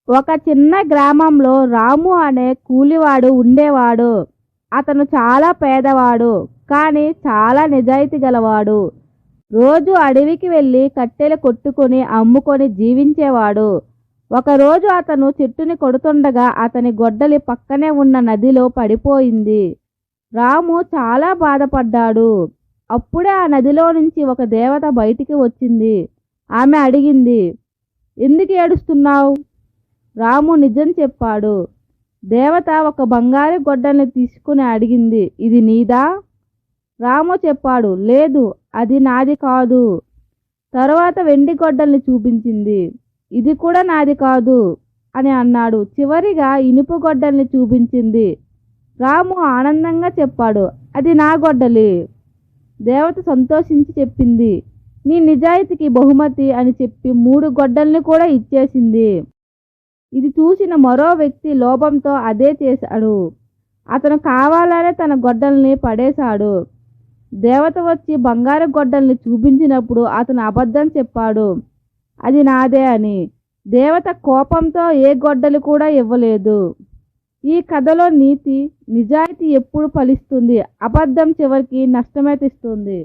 ఒక చిన్న గ్రామంలో రాము అనే కూలివాడు ఉండేవాడు. అతను చాలా పేదవాడు, కానీ చాలా నిజాయితీ గలవాడు. రోజు అడవికి వెళ్ళి కట్టెలు కొట్టుకొని అమ్ముకొని జీవించేవాడు. ఒకరోజు అతను చెట్టుని కొడుతుండగా అతని గొడ్డలి పక్కనే ఉన్న నదిలో పడిపోయింది. రాము చాలా బాధపడ్డాడు. అప్పుడే ఆ నదిలో నుంచి ఒక దేవత బయటికి వచ్చింది. ఆమె అడిగింది, ఎందుకు ఏడుస్తున్నావు? రాము నిజం చెప్పాడు. దేవత ఒక బంగారు గొడ్డల్ని తీసుకుని అడిగింది, ఇది నీదా? రాము చెప్పాడు, లేదు, అది నాది కాదు. తరువాత వెండి గొడ్డల్ని చూపించింది. ఇది కూడా నాది కాదు అని అన్నాడు. చివరిగా ఇనుపు గొడ్డల్ని చూపించింది. రాము ఆనందంగా చెప్పాడు, అది నా గొడ్డలి. దేవత సంతోషించి చెప్పింది, నీ నిజాయితీకి బహుమతి అని చెప్పి 3 గొడ్డల్ని కూడా ఇచ్చేసింది. ఇది చూసిన మరో వ్యక్తి లోభంతో అదే చేశాడు. అతను కావాలనే తన గొడ్డల్ని పడేశాడు. దేవత వచ్చి బంగారు గొడ్డల్ని చూపించినప్పుడు అతను అబద్ధం చెప్పాడు, అది నాదే అని. దేవత కోపంతో ఏ గొడ్డలి కూడా ఇవ్వలేదు. ఈ కథలో నీతి, నిజాయితీ ఎప్పుడు ఫలిస్తుంది, అబద్ధం చివరికి నష్టమే తెస్తుంది.